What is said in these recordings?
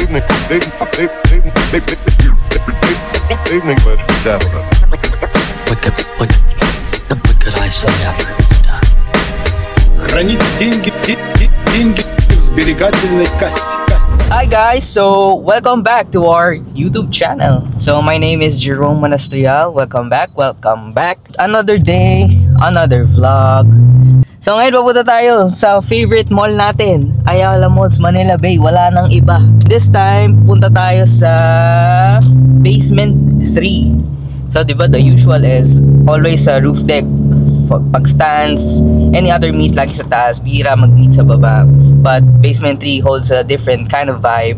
What could I say after it's done? Хранить деньги в сберегательной кассе. Hi guys, so welcome back to our YouTube channel. So my name is Jerome Manastrial. Welcome back. Another day, another vlog. So ngayon papunta tayo sa favorite mall natin, Ayala Malls, Manila Bay. Wala nang iba. This time, punta tayo sa Basement 3. So diba the usual is always sa roof deck, pag stands, any other meet lagi sa taas, bihira mag-meet sa baba. But Basement 3 holds a different kind of vibe.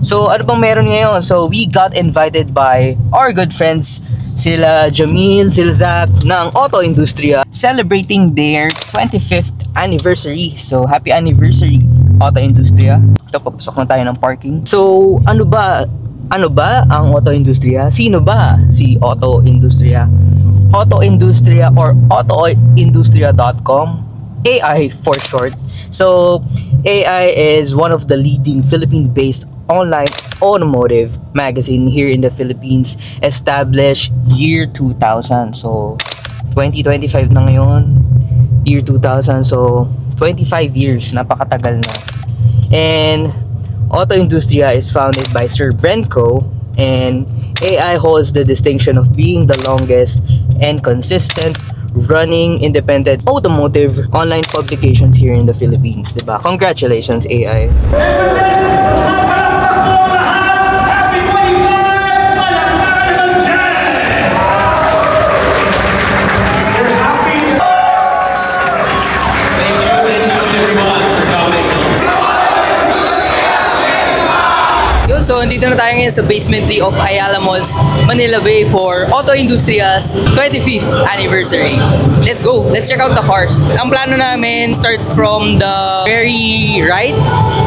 So ano bang meron ngayon? So we got invited by our good friends, sila Jamil, sila Zach ng Auto Industria, celebrating their 25th anniversary. So happy anniversary Auto Industria. Ito, papasok na tayo ng parking. So ano ba ang Auto Industria? Sino ba si Auto Industria? Auto Industria or autoindustria.com, AI for short. So AI is one of the leading Philippine-based online automotive magazine here in the Philippines, established year 2000. So 2025 na ngayon, year 2000. So 25 years, napakatagal na. And Auto Industria is founded by Sir Brent Crow, and AI holds the distinction of being the longest and consistent running independent automotive online publications here in the Philippines, diba? Congratulations, AI. So, dito na tayo ngayon sa Basement 3 of Ayala Malls, Manila Bay for Auto Industria's 25th anniversary. Let's go! Let's check out the cars. Ang plano namin starts from the very right,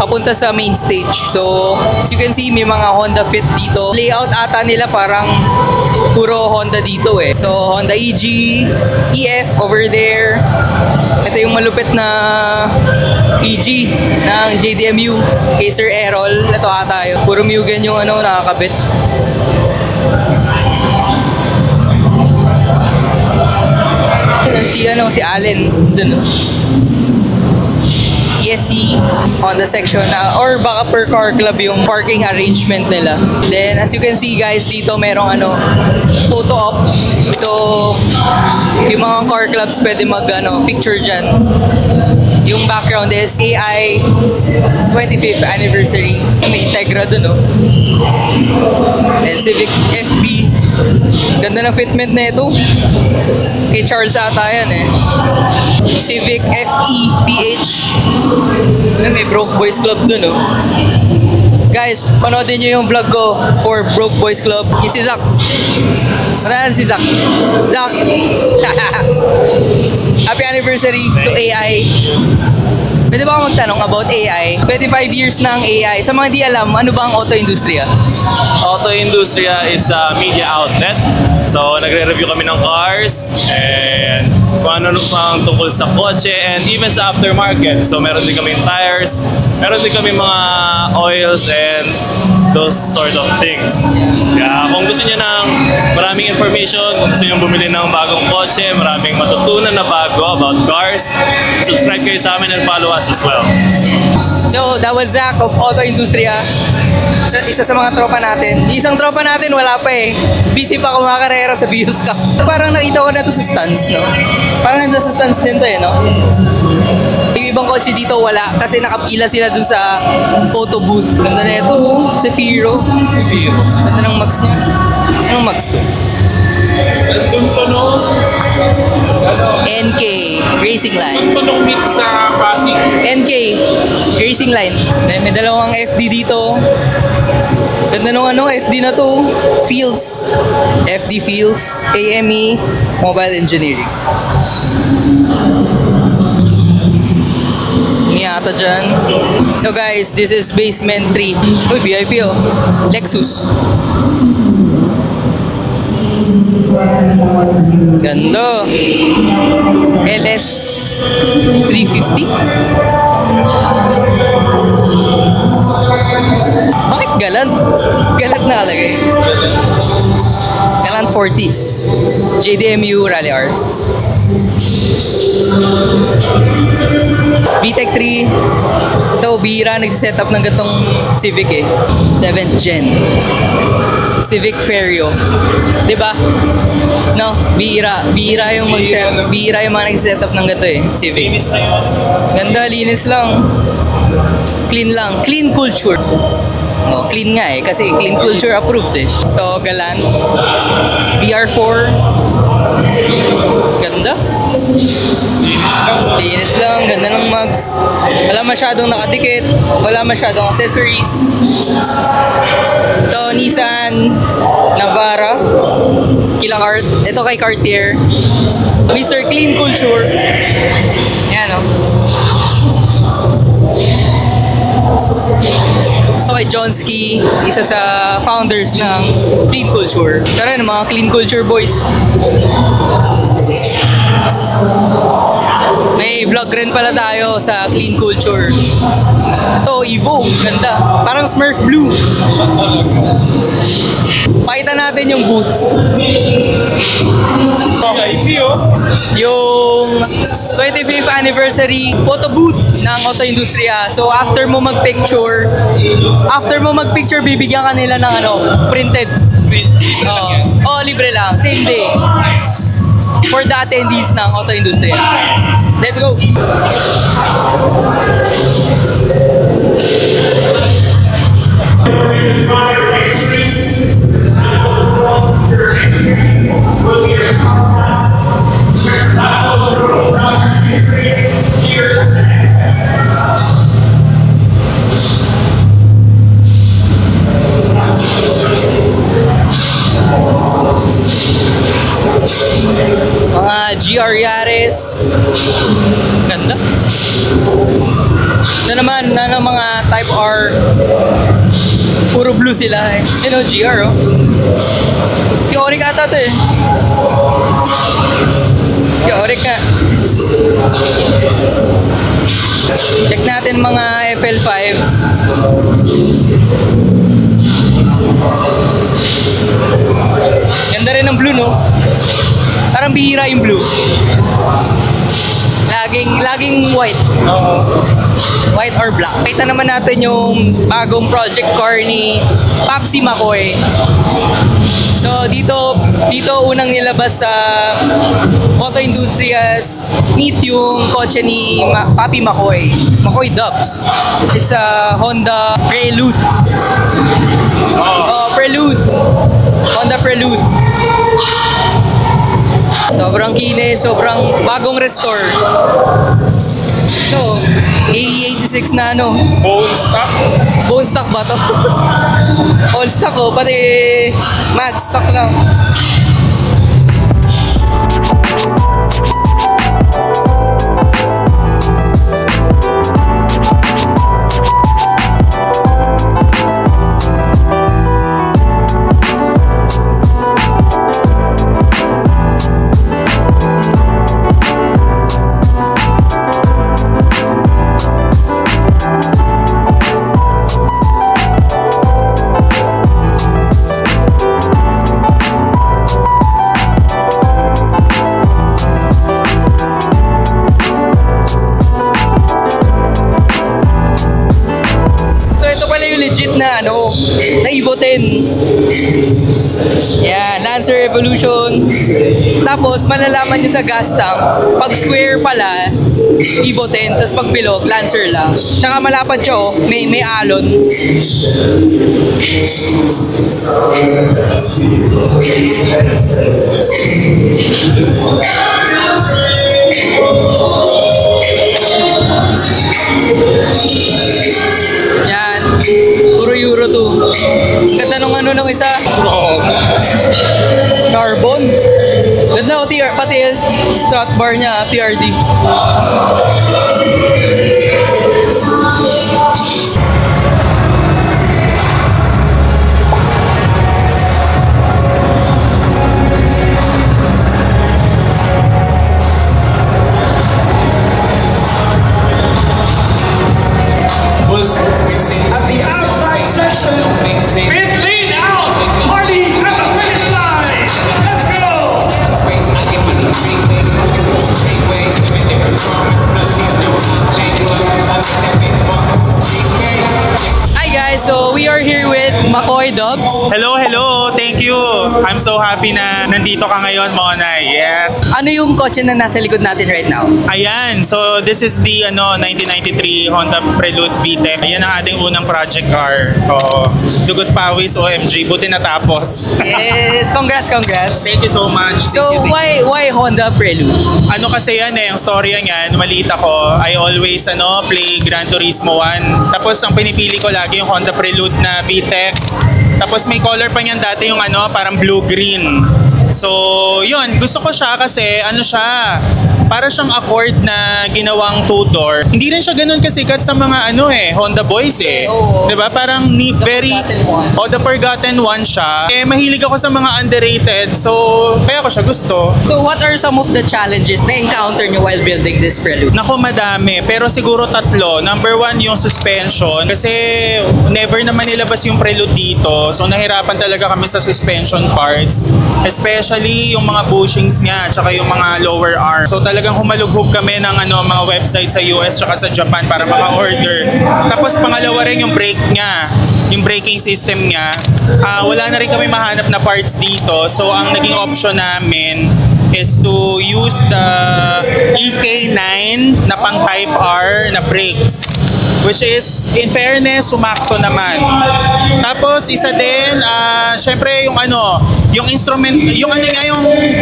papunta sa main stage. So, as you can see, may mga Honda Fit dito. Layout ata nila parang puro Honda dito eh. So, Honda EG, EF over there. Ito yung malupit na EG ng JDMU kay Sir Errol. Ito ata yun. Puro Mugen yung nakakabit. Si Allen dun. ESC on the section or baka per car club yung parking arrangement nila. Then as you can see guys, dito merong photo op. So yung mga car clubs pwede mag picture dyan. Yung background is AI 25th anniversary. May Integra dun, no? Then Civic FB. Ganda ng fitment na ito. Kay Charles ata yan eh. Civic FE PH. May Broke Boys Club dun, no? Guys, panoodin nyo yung vlog ko for Broke Boys Club. Yung si Zach. Ano si Zach? Zach! Happy anniversary to AI. Pwede ba ako magtanong about AI? 25 years na ang AI. Sa mga di alam, ano ba ang Auto Industria? Auto Industria is a media outlet. So, nagre-review kami ng cars and kung ano pang tungkol sa kotse and even sa aftermarket. So, meron din kami tires, meron din kami mga oils and those sort of things. Kaya kung gusto niyo ng maraming information, kung gusto niyo bumili ng bagong kotse, maraming matutunan na bago about cars, subscribe kayo sa amin and follow us as well. So, that was Zach of Auto Industria. Isa sa mga tropa natin. Isang tropa natin, wala pa eh. Busy pa kumakarera sa Bios Cup. Parang nakita ko na to sa stands, no? Parang nandun sa stands din to eh, no? Yung ibang kotse dito wala kasi nakapila sila dun sa photo booth. Ganda na ito, si Firo. Ganda ng mags niya. Anong mags to? NK Racing Line. Anong meet sa Pasig? NK Racing Line. May dalawang FD dito. Ganda nung FD na to. Fields. FD Fields. AME Mobile Engineering. Ata dyan. So guys, this is Basement 3. Uy, VIP oh. Lexus. Ganda. LS 350. Bakit Galant. Galant na kalagay. Galant 40s. JDMU Rally R. VTEC 3. Ito, bihira nagsiset up ng gatong Civic eh. 7th gen. Civic Ferio. Diba? No? Bihira. Bihira yung mag-set. Bihira yung mga nag-set up ng gato eh. Civic. Linis na yun. Ganda, linis lang. Clean lang. Clean culture. No, clean nga eh. Kasi clean culture approved eh. Ito, Galant. VR4. Ganda. Linis lang. Ganda ng mugs. Wala masyadong nakadikit. Wala masyadong accessories. Ito, Nissan Navara. Kila Cart. Ito kay Cartier. Mr. Clean Culture. Yan o. Ito kay Johnsky, isa sa founders ng Clean Culture. Tara na mga Clean Culture boys. May vlog rin pala tayo sa Clean Culture. Ito, Evo. Ganda. Parang Smurf Blue. Pakita natin yung booth. Yung 25th anniversary photo booth ng Auto Industria. So after mo magpicture, bibigyan ka nila ng printed. Oh, libre lang. Same day. For the attendees ng Auto Industria. Let's go! Mga GR Yaris. Ganda. Ito naman, mga Type R. Puro blue sila eh. GR oh. Si Oric ata ito eh. Si Oric nga. Check natin mga FL5. Ganda rin ng blue no. Parang bihira yung blue. Laging white. White or black. Kita naman natin yung bagong project car ni Papsi McCoy. So dito unang nilabas sa Auto Industrias meet yung kotse ni Papi McCoy. McCoy Dubs. It's a Honda Prelude. Prelude. Honda Prelude. Sobrang kinis, sobrang bagong restore. So, AE86 na Bone stock? Bone stock ba to? All stock oh, pati mag stock lang. Legit na na Evo 10. Yan, Lancer Evolution. Tapos malalaman nyo sa gas tank, pag square pala Evo 10, tapos pag bilog Lancer lang. Tsaka malapad siya oh, may alon. Yan, puro Euro 2. Ganda nung nung isa. Carbon. Ganda o pati strut bar niya, TRD. At the outside section, guys, so we are here with McCoy Dubs. Hello, hello. Thank you. I'm so happy na nandito ka ngayon, Monay. Yes. Ano yung kotse na nasa likod natin right now? Ayan. So, this is the 1993 Honda Prelude VTEC. Ayan ang ating unang project car. Dugot pawis, OMG. Buti natapos. Yes, congrats. Thank you so much. So, why Honda Prelude? Ano kasi yan yung storya niyan, maliit ako, I always play Gran Turismo 1. Tapos ang pinipili ko lagi yung Honda Prelude na VTEC. Tapos may color pa niyan dati yung parang blue-green. So, yun, gusto ko siya kasi para siyang Accord na ginawang two-door. Hindi rin siya ganun kasikat sa mga Honda Boys Oo. 'Di ba? Parang the forgotten one siya. Mahilig ako sa mga underrated. So, kaya ko siya gusto. So, what are some of the challenges na encounter nyo while building this Prelude? Nako, madami. Pero siguro tatlo. Number one, yung suspension. Kasi never naman nilabas yung Prelude dito. So, nahirapan talaga kami sa suspension parts. Especially yung mga bushings niya, tsaka yung mga lower arm. So, talagang humalughog kami ng mga website sa US tsaka sa Japan para maka-order. Tapos, pangalawa rin yung brake niya. Yung braking system niya. Wala na rin kami mahanap na parts dito. So, ang naging option namin is to use the EK9 na pang Type R na brakes. Which is, in fairness, sumakto naman. Tapos, isa din, syempre yung instrument, yung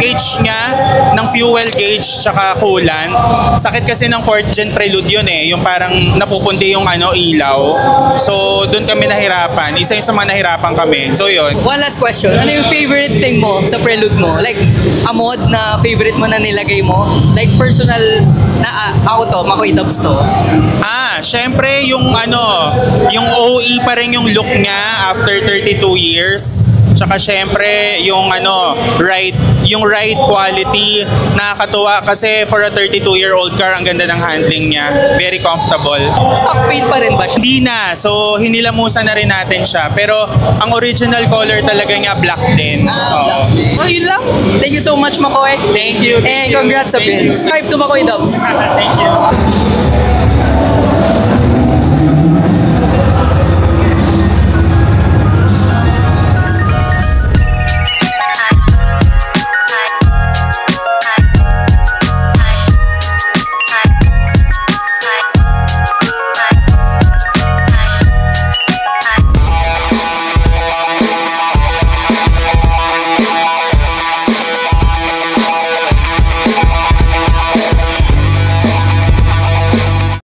gauge niya, ng fuel gauge tsaka coolant. Sakit kasi ng 4th gen Prelude yun yung parang napupundi yung ilaw. So, doon kami nahirapan. Isa yung sa mga nahirapan kami. So, yun. One last question. Ano yung favorite thing mo sa Prelude mo? Like, a mod na favorite mo na nilagay mo? Like, personal na ako to, McCoy Dubs to. Syempre yung OE pa rin yung look niya after 32 years. Tsaka syempre yung ride quality, nakakatuwa kasi for a 32-year-old car ang ganda ng handling niya. Very comfortable. Stock paint pa rin ba siya? Hindi na. So hinilamusan na rin natin siya. Pero ang original color talaga niya black din. Black din. Yun lang. Thank you so much, McCoy. Thank you. And congrats sa build. Subscribe to McCoy Dubs. Thank you.